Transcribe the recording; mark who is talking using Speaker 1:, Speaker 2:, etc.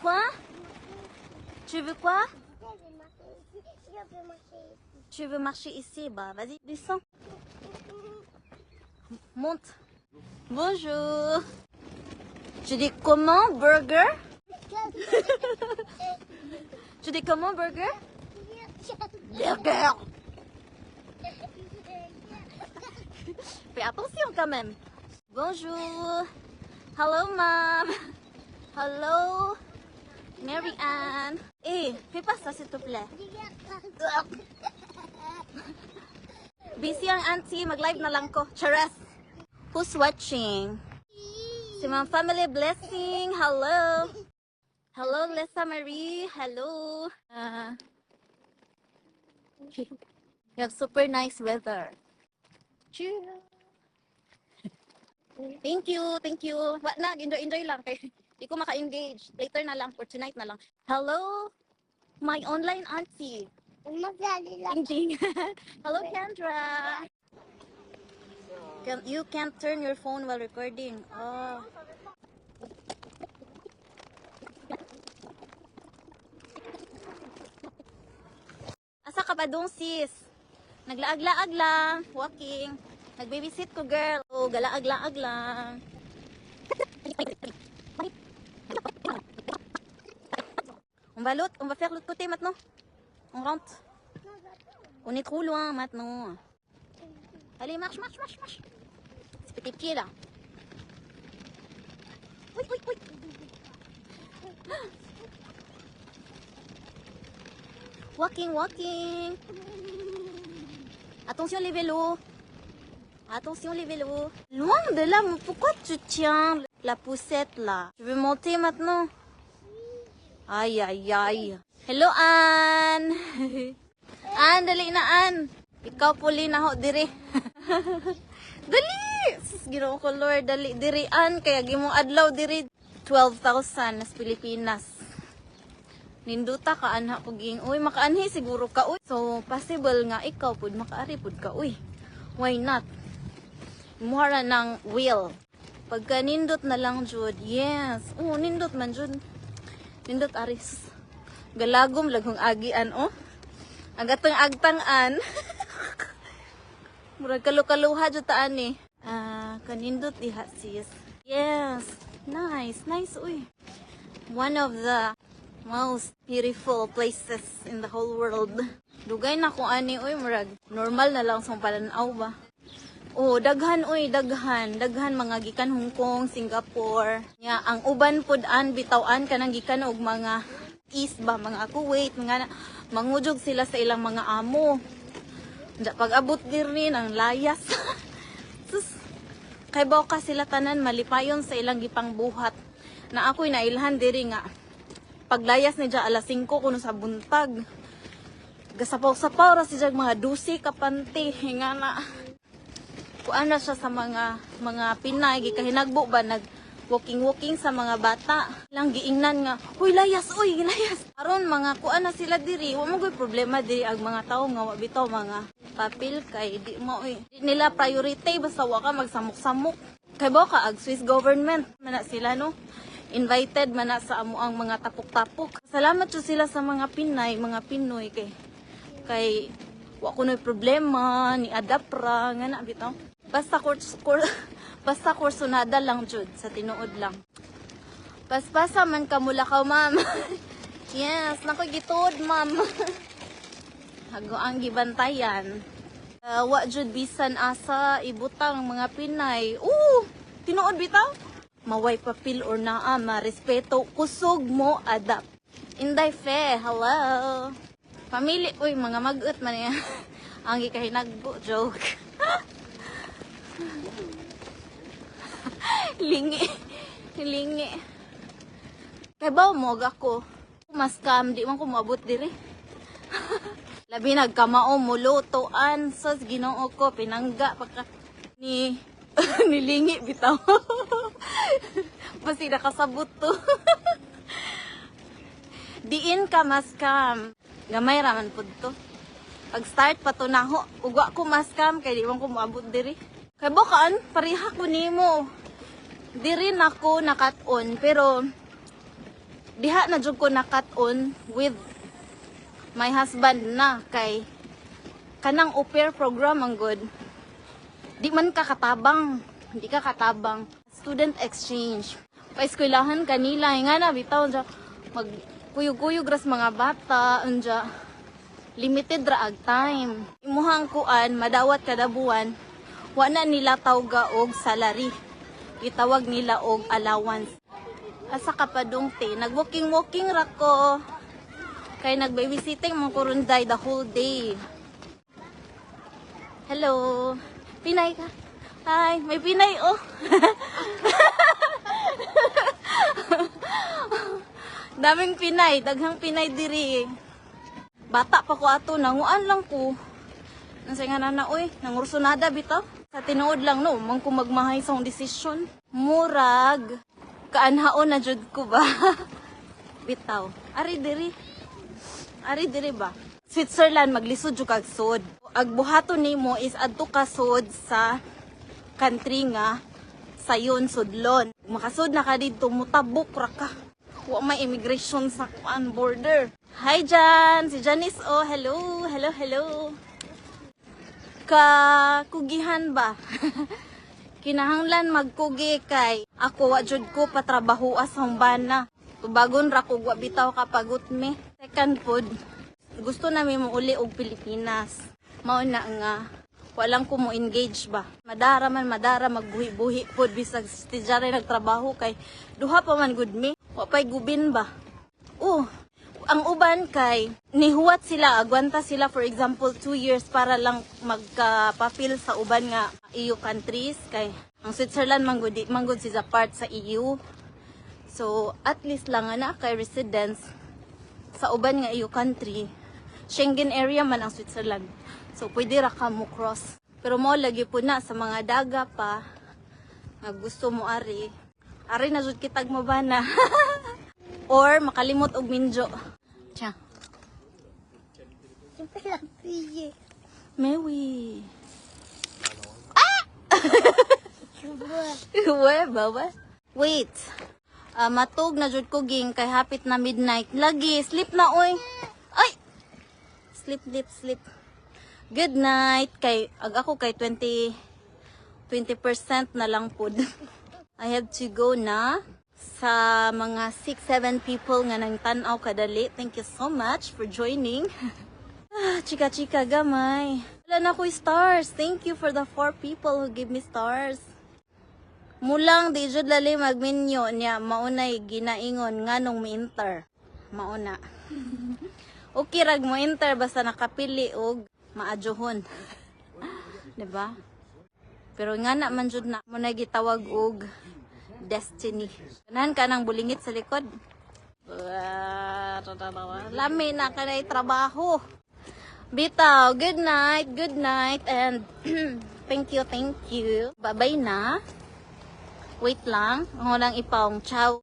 Speaker 1: quoi? Tu veux quoi? Tu veux marcher ici? Bah, vas-y, descends. Monte. Bonjour. Tu dis comment, burger? Tu dis comment, burger? Burger. Fais attention quand même. Bonjour. Hello, mom. Hello, Mary Ann. Eh, fais pas ça, s'il te plaît. Busy ang auntie. Mag-live na lang ko. Charas. Who's watching? Si Ma'am Family Blessing. Hello. Hello, Lisa Marie. Hello. You have super nice weather. Cheers. Thank you, thank you. Wa na, enjoy lang kay di ko maka-engage. Later na lang, for tonight na lang. Hello, my online auntie. Hindi. Hello, Kendra. You can't turn your phone while recording. Oh. Asa ka ba dong, sis? Naglaag-laag lang, walking. Nag-babysit ko, girl. Oh, galaag-laag lang. On va faire l'autre côté maintenant. On rentre. On est trop loin maintenant. Allez, marche. C'est tes pieds là. Oui. Walking. Attention les vélos. Loin de là, mais pourquoi tu tiens la poussette là? Tu veux monter maintenant? Aïe. Hello, Ann. Ann, dali na, Ann. Ikaw puli na ho, diri. Dali! Sus, Ginoo ko, Lord, dali, diri, Ann. Kaya gimong adlaw, diri. 12,000 nas Pilipinas. Ninduta ka, anha ko ging. Uy, makaanhi siguro ka, uy. So, possible nga, ikaw pud makaari pud ka, uy. Why not? Mura ng will. Pagka nindot na lang, Jud. Yes. Oh, nindot man, Jud. Nindot, aris. Galagom, lagong agian, oh. Agatang agtangan. Murag kalukaluha, Jud, taan eh. Kanindot diha, sis. Yes. Nice, uy. One of the most beautiful places in the whole world. Dugay na kung ani, uy, murag. Normal na lang sa palanaw ba? Oh, daghan mga gikan Hong Kong, Singapore. Nya ang uban pud an bitawan kanang gikan og mga East ba, mga Kuwait, mga mangujog sila sa ilang mga amo. Nya pag abot diri ang layas. Sus. Kay ka sila tanan malipayon sa ilang gipang buhat. Na ako'y nailhan diri nga paglayas ni ja alas 5 kuno sa buntag. Gasapaw-sapaw ra si jag mga 12 ka panty nga na. Kuan na siya sa mga Pinay, gikahinagbo ba nag walking sa mga bata. Lang giingnan nga, huy layas. Aron mga kuan na sila diri, wa mo gyud problema diri ang mga tawo nga wa bitaw mga papel kay di mo di nila priority basta wa ka magsamok-samok. Kay ba ka ag Swiss government man na sila no. Invited man na sa amo ang mga tapok-tapok. Salamat jud sila sa mga Pinay, mga Pinoy kay wa kunoy problema ni adapt ra nga na bitaw. Basta kursunada lang jud sa tinuod lang. Paspasa man ka Mulakaw, ma'am. Yes, nako gituod, ma'am. Hago ang gibantayan. Wa jud bisan asa ibutang mga Pinay. Tinuod bitaw. Maway papil or naa marespeto kusog mo adapt. Inday fe, hello. Family, uy, mga mag-ut man yan. Ang gikahinagbo, joke. Lingi. Kaya ba umog ako? Mas kam, di man ko maabot diri. Labi nagkamao mo lutoan. Sos, Ginoo ko, pinangga pagka nilingi bitaw. Basi nakasabot to. Diin ka mas kam. Gamay raman pud to. Pag start pa to naho, ugwa ko mas kam kay di man ko moabot diri. Kay bukaan pariha ko nimo. Diri nako nakat-on pero diha na jud ko nakat-on with my husband na kay kanang au pair program ang good. Di man ka katabang, hindi ka katabang. Student exchange. Pa-eskwelahan kanila, nga na bitaw dya, magkuyog-kuyog ras mga bata, dya, limited ra ag time. Imuhang kuan, madawat kada buwan, wala nila tawga og salary. Itawag nila og allowance. Asa ka pa dungti, nag-walking-walking ra ko. Kay nag-babysitting mga kurunday the whole day. Hello. Pinay ka? Hi, may Pinay oh. Daming Pinay, daghang Pinay diri. Bata pa ko ato, nanguan lang ko. Nansay nga na oy, nangursunada bitaw. Sa tinuod lang no, man ko magmahay sa desisyon. Murag, kaanhaon na jud ko ba? Bitaw, ari diri ba? Switzerland, maglisod jud kag sud. Ag buhaton nimo is adto ka sud sa country nga sayon sudlon. Makasud na ka dito, mutabok ra ka. Wa may immigration sa kuan border. Hi Jan, si Janice oh, hello. Kakugihan ba? Kinahanglan magkugi kay ako wa jud ko patrabaho as humbana. Tubagon ra ko wa bitaw kapagot me. Second food, gusto namin mo uli og Pilipinas. Mao na nga walang ko mo engage ba. Madara magbuhi-buhi pod bisag stijare nagtrabaho kay duha pa man good me. Wa pay gubin ba. Ang uban kay nihuwat sila, agwanta sila for example 2 years para lang magpa-feel sa uban nga EU countries kay ang Switzerland manggod siya part sa EU. So at least lang na kay residents sa uban nga EU country. Schengen area man ang Switzerland. So pwede ra ka mo cross. Pero mo lagi po na sa mga daga pa nga gusto mo ari na jud kitag mabana. Or makalimot og minjo. Tiyan. Mewi. Ah! Wait. Matug na jud ko ging kay hapit na midnight. Lagi, sleep na oy. Ay! Sleep. Good night. Kay ako kay 20% na lang pud. I have to go na. Sa mga 6-7 people nga nang tanaw kadali, thank you so much for joining. Chika gamay. Wala na ko stars. Thank you for the 4 people who give me stars. Mulang di jud lali magminyo niya maunay ginaingon nganong mi-enter. Mauna. Okay rag mo enter basta nakapili og maadyohon. 'Di ba? Pero nga na man jud na mo na gitawag og destiny. Ganahan ka ng bulingit sa likod. Lami na ka na trabaho. Bitaw, good night, and thank you. Bye-bye na. Wait lang, ako lang ipaong ciao.